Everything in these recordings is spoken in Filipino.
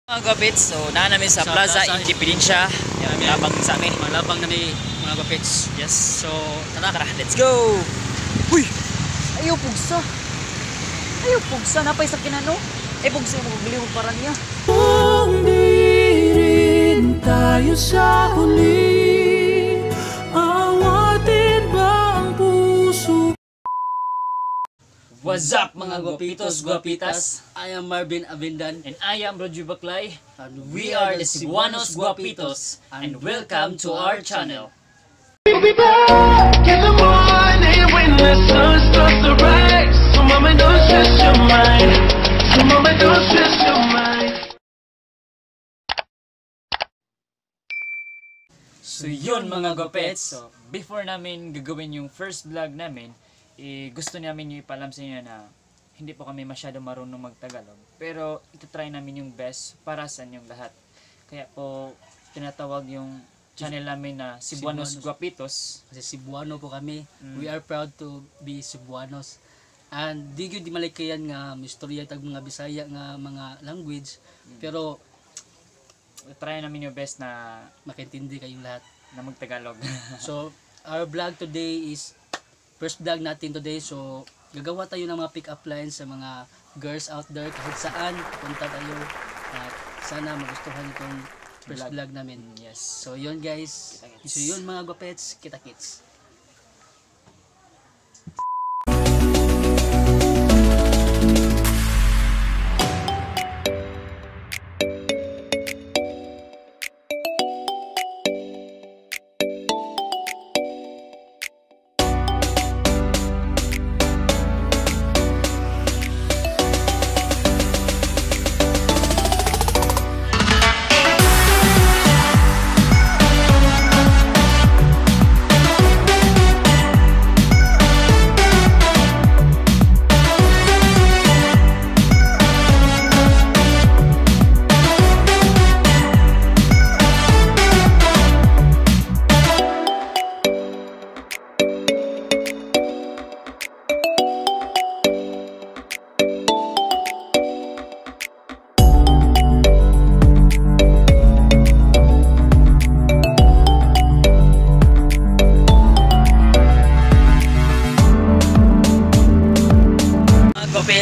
Mga gapits, so namin sa Plaza Independencia. Labang sa amin. Malabang na ni mga gapits. Yes, so tara, let's go! Uy! Ayaw pugsa! Ayaw pugsa! Napay sa kinano? Eh pugsa yung magbaliwag para niya. Kung di rin tayo sa huli, awatin ba ang puso? What's up mga guapitos, guapitas? I am Marvin Avindan. And I am Roger Baclay. And We are the Cebuanos Guapitos. And welcome to our channel. We'll be back in the morning when the sun starts to rise. So mama, don't stress your mind. So mama, don't stress your mind. So yun mga guapets, so before namin gagawin yung first vlog namin, gusto namin yung ipalam sa inyo na hindi po kami masyado marunong magtagalog. Pero itatry namin yung best para sa inyong lahat. Kaya po tinatawag yung channel namin na Cebuanos Guapitos. Kasi Cebuano po kami. We are proud to be Cebuanos. And di gyud di malikayan nga istorya tag mga Bisaya nga mga language. Pero try namin yung best na makaintindi kayong lahat na magtagalog. So our vlog today is first vlog natin today. So gagawa tayo ng mga pick-up lines sa mga girls out there kahit saan punta tayo. At sana magustuhan itong first vlog namin. Yes. So yun guys. So yun mga guapets, kita-kits.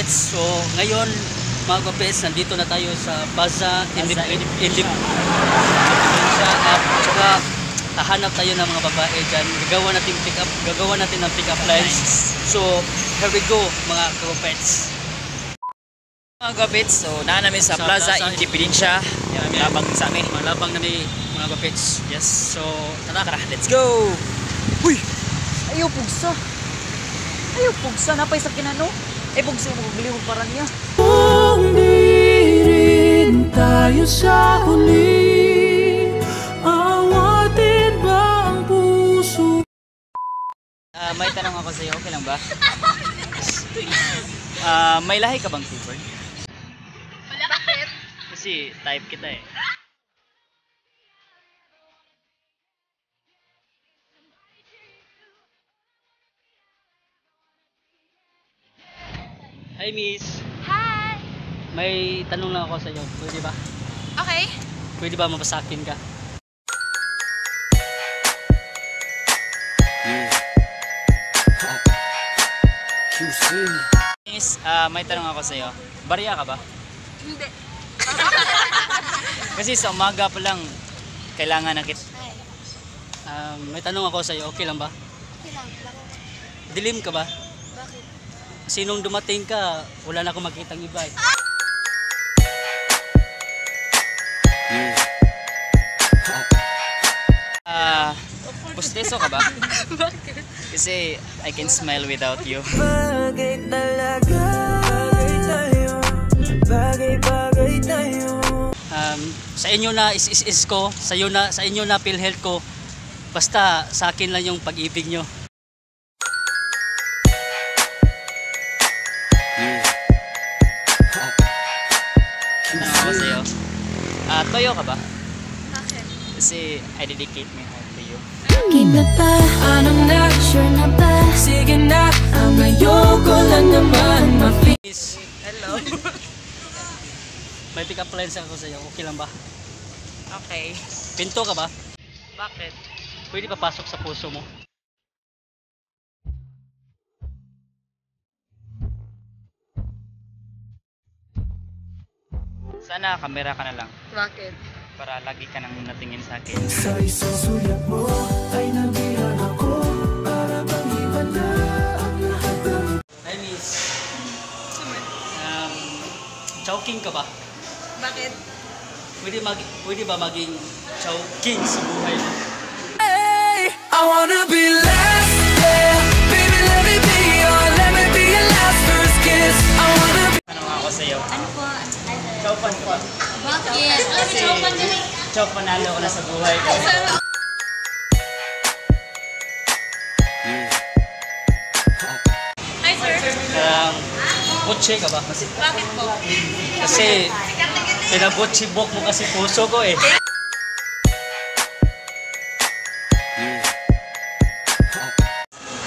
So ngayon mga guapets, nandito na tayo sa Plaza Independencia at saka hahanap tayo ng mga babae dyan. Gagawa natin ng pick-up lines. So here we go mga guapets. Mga guapets, so namin sa Plaza Independencia. Labang sa amin. Malabang na ni mga guapets. Yes, so tara, let's go! Uy! Ayaw pugsa! Ayaw pugsa! Napay sa kinano? Eh pugsa yung magbaliwag para niya. Kung di rin tayo sa huli, awatin ba ang puso? May tanong ako sa iyo, okay lang ba? May lahi ka bang Clifford? Wala bakit? Kasi type kita eh. Hi miss, Hi! may tanong lang ako sa iyo. Pwede ba? Okay. Pwede ba mapasakin ka? Miss, may tanong ako sa iyo. Barya ka ba? Hindi. Kasi sa umaga pa lang kailangan na kita. Hi. May tanong ako sa iyo. Okay lang ba? Okay lang. Dilim ka ba? Bakit? Sinong dumating ka, wala na akong makitang iba eh. Pusteso ka ba? Bakit? Kasi I can smile without you. Bagay talaga, bagay tayo, bagay tayo. Sa inyo na is ko, sa inyo na PhilHealth ko. Basta sa akin lang yung pag-ibig nyo. Tanong ako sa iyo. Toyo ka ba? Bakit? Kasi I dedicate my heart to you. Bakit na ba? Anong na? Sure na ba? Sige na, ang ayoko lang naman ma-feel. Hello. May pick up lines ako sa iyo. Okay lang ba? Okay. Pinto ka ba? Bakit? Pwede papasok sa puso mo. Sana kamera ka na lang Bakit? para lagi ka nang natingin sa akin. Sa isang sulyap mo ay nabihan ako para bang iba na ang lahat ng Hi, miss. Chowking ka ba? Bakit? Pwede ba maging chowking sa buhay mo? I wanna be last, yeah. Baby, let me be your last first kiss. I wanna be. Ano nga ako sa'yo? Ano po? Chowpan ka ba? Bakit? Kasi chow panalo ko na sa buhay ko. Hi, sir. Butche ka ba? Bakit po? Kasi pinabutchibok mo kasi puso ko eh.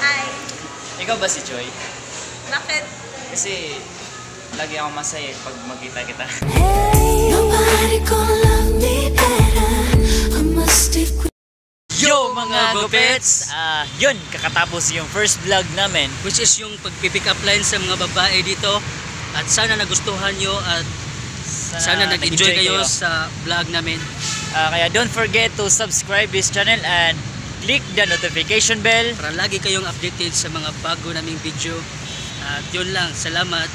Hi. Ikaw ba si Joy? Bakit? Kasi lagi ako masaya pag magkita kita. Nobody gonna love me better. I must stick with Yo mga gupits! Yun, kakatapos yung first vlog namin. Which is yung pag-pick up line sa mga babae dito. At sana nagustuhan nyo at sana nag-enjoy kayo sa vlog namin. Kaya don't forget to subscribe this channel and click the notification bell. Para lagi kayong updated sa mga bago naming video. At yun lang, salamat.